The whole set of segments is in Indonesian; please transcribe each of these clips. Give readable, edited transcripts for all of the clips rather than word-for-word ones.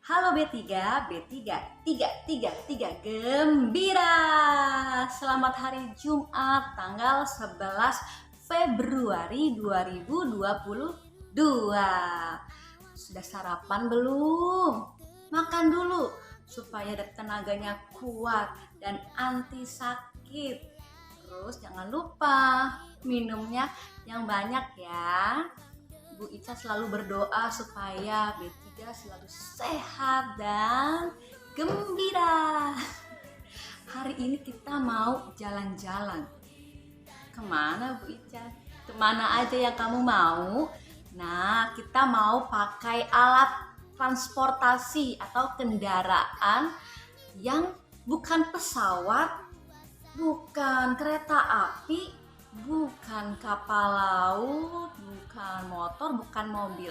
Halo B3, B3, 3, gembira. Selamat hari Jumat tanggal 11 Februari 2022. Sudah sarapan belum? Makan dulu supaya tenaganya kuat dan anti sakit. Terus jangan lupa minumnya yang banyak ya. Bu Ica selalu berdoa supaya B3 selalu sehat dan gembira. Hari ini kita mau jalan-jalan. Kemana Bu Ica? Kemana aja yang kamu mau? Nah, kita mau pakai alat transportasi atau kendaraan yang bukan pesawat, bukan kereta api, bukan kapal laut, bukan motor, bukan mobil.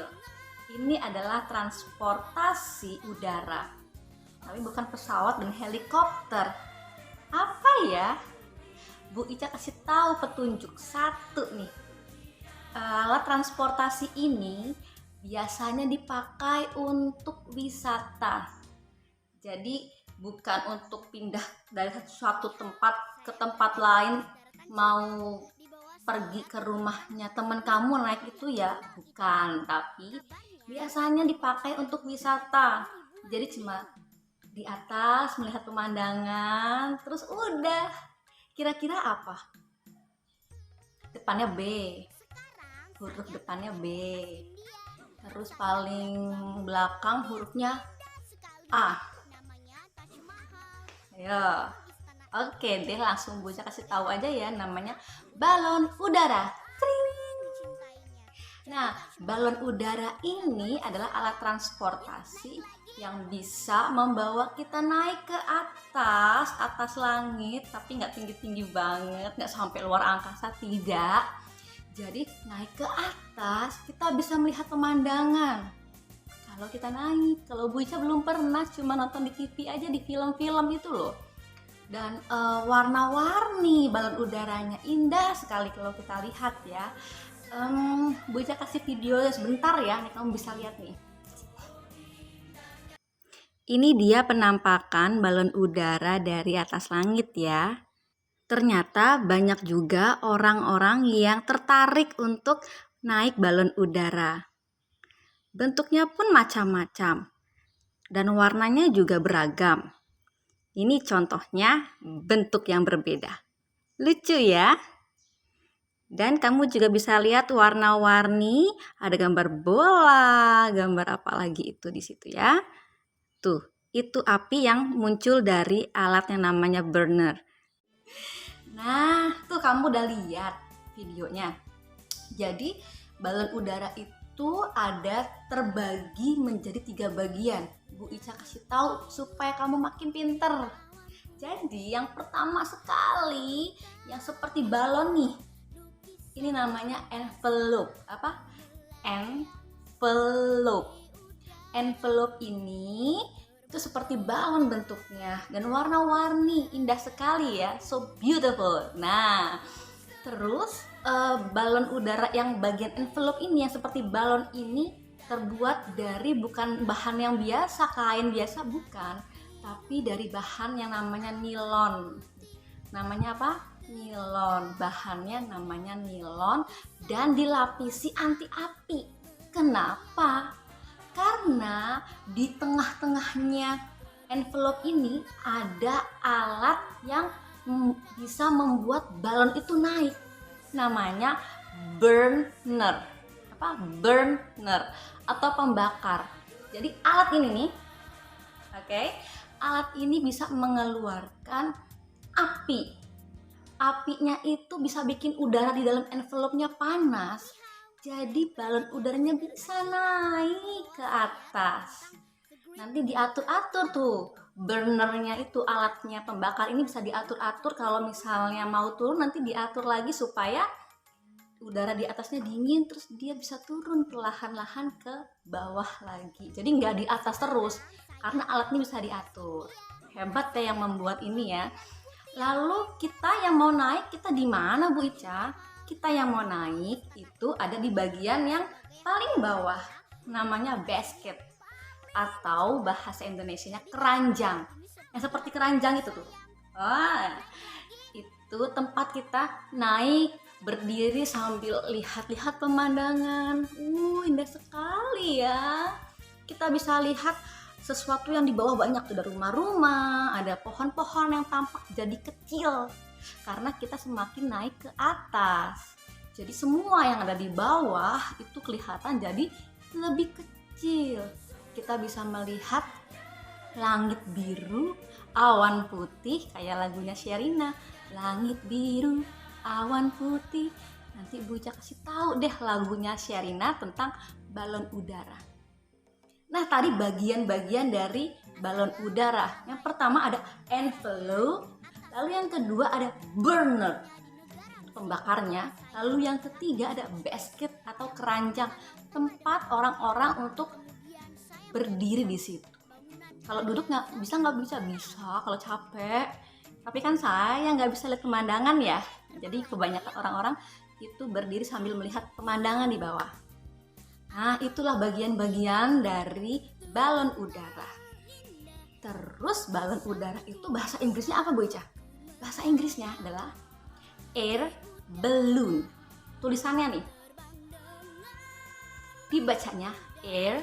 Ini adalah transportasi udara. Tapi bukan pesawat dan helikopter. Apa ya? Bu Ica kasih tahu petunjuk satu nih. Alat transportasi ini biasanya dipakai untuk wisata. Jadi bukan untuk pindah dari suatu tempat ke tempat lain, mau pergi ke rumahnya teman kamu naik itu ya, bukan, tapi biasanya dipakai untuk wisata. Jadi cuma di atas melihat pemandangan terus udah. Kira-kira apa? Depannya B, huruf depannya B, terus paling belakang hurufnya A. Ayo, oke deh, langsung Bu Ica kasih tahu aja ya, namanya balon udara. Nah, balon udara ini adalah alat transportasi yang bisa membawa kita naik ke atas langit, tapi nggak tinggi-tinggi banget, nggak sampai luar angkasa, tidak. Jadi naik ke atas, kita bisa melihat pemandangan. Kalau kita naik, kalau Bu Ica belum pernah, cuma nonton di TV aja, di film-film itu loh. Dan warna-warni balon udaranya indah sekali kalau kita lihat ya. Bu Ica kasih video sebentar ya, nih kamu bisa lihat nih. Ini dia penampakan balon udara dari atas langit ya. Ternyata banyak juga orang-orang yang tertarik untuk naik balon udara. Bentuknya pun macam-macam dan warnanya juga beragam. Ini contohnya bentuk yang berbeda. Lucu ya? Dan kamu juga bisa lihat warna-warni, ada gambar bola, gambar apa lagi itu di situ ya. Tuh, itu api yang muncul dari alat yang namanya burner. Nah, tuh kamu udah lihat videonya. Jadi, balon udara itu ada terbagi menjadi 3 bagian. Bu Ica kasih tahu supaya kamu makin pinter. Jadi yang pertama sekali, yang seperti balon nih, ini namanya envelope. Apa? Envelope. Envelope ini itu seperti balon bentuknya dan warna-warni, indah sekali ya, so beautiful. Nah, terus balon udara yang bagian envelope ini, yang seperti balon ini, terbuat dari bukan bahan yang biasa, kain biasa, bukan, tapi dari bahan yang namanya nilon. Namanya apa? Nilon. Bahannya namanya nilon dan dilapisi anti api. Kenapa? Karena di tengah-tengahnya envelope ini ada alat yang bisa membuat balon itu naik. Namanya burner. Apa? Burner atau pembakar. Jadi alat ini nih, oke, alat ini bisa mengeluarkan api. Apinya itu bisa bikin udara di dalam envelope-nya panas. Jadi balon udaranya bisa naik ke atas. Nanti diatur-atur tuh. Burnernya itu, alatnya pembakar ini bisa diatur-atur. Kalau misalnya mau turun, nanti diatur lagi supaya udara di atasnya dingin, terus dia bisa turun perlahan-lahan ke bawah lagi. Jadi nggak di atas terus, karena alat ini bisa diatur. Hebat ya yang membuat ini ya. Lalu kita yang mau naik, kita di mana Bu Ica? Kita yang mau naik itu ada di bagian yang paling bawah, namanya basket. atau bahasa Indonesianya keranjang. Yang seperti keranjang itu tuh. Itu tempat kita naik berdiri sambil lihat-lihat pemandangan. Indah sekali ya. Kita bisa lihat sesuatu yang di bawah banyak tuh, ada rumah-rumah, ada pohon-pohon yang tampak jadi kecil karena kita semakin naik ke atas. Jadi semua yang ada di bawah itu kelihatan jadi lebih kecil. Kita bisa melihat langit biru, awan putih, kayak lagunya Sherina. Langit biru, awan putih. Nanti Bu Ica kasih tahu deh lagunya Sherina tentang balon udara. Nah, tadi bagian-bagian dari balon udara. Yang pertama ada envelope, lalu yang kedua ada burner, pembakarnya. Lalu yang ketiga ada basket atau keranjang, tempat orang-orang untuk berdiri di situ. Kalau duduk nggak bisa kalau capek. Tapi kan saya nggak bisa lihat pemandangan ya. Jadi kebanyakan orang-orang itu berdiri sambil melihat pemandangan di bawah. Nah, itulah bagian-bagian dari balon udara. Terus balon udara itu bahasa Inggrisnya apa, Bu Ica? Bahasa Inggrisnya adalah air balloon. Tulisannya nih, dibacanya air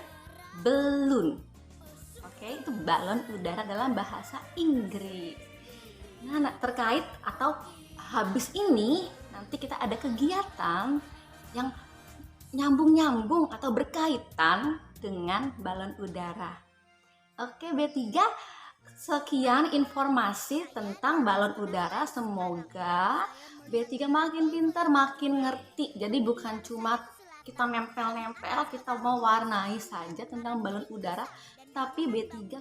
balloon. Oke, itu balon udara dalam bahasa Inggris. Nah, terkait atau habis ini nanti kita ada kegiatan yang nyambung-nyambung atau berkaitan dengan balon udara. Oke, B3, sekian informasi tentang balon udara. Semoga B3 makin pintar, makin ngerti. Jadi bukan cuma kita nempel-nempel, kita mau warnai saja tentang balon udara, tapi B3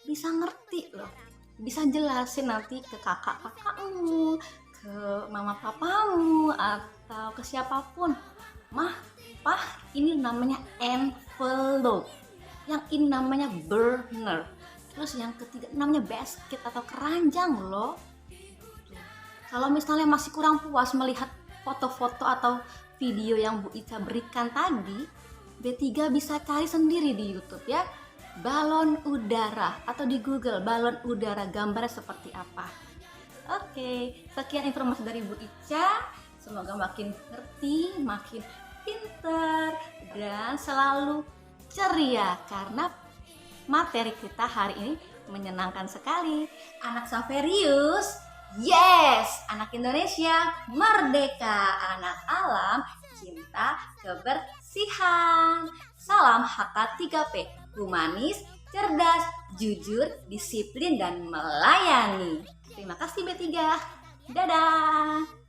bisa ngerti loh. Bisa jelasin nanti ke kakak-kakakmu, ke mama papamu, atau ke siapapun. Mah, Pah, ini namanya envelope. Yang ini namanya burner. Terus yang ketiga namanya basket atau keranjang loh. Kalau misalnya masih kurang puas melihat foto-foto atau video yang Bu Ica berikan tadi, B3 bisa cari sendiri di YouTube ya. Balon udara atau di Google balon udara, gambarnya seperti apa. Oke, sekian informasi dari Bu Ica. Semoga makin ngerti, makin pinter, dan selalu ceria karena materi kita hari ini menyenangkan sekali. Anak Saverius, yes! Anak Indonesia, merdeka! Anak alam, cinta kebersihan. Salam HK3P, humanis, cerdas, jujur, disiplin, dan melayani. Terima kasih B3. Dadah!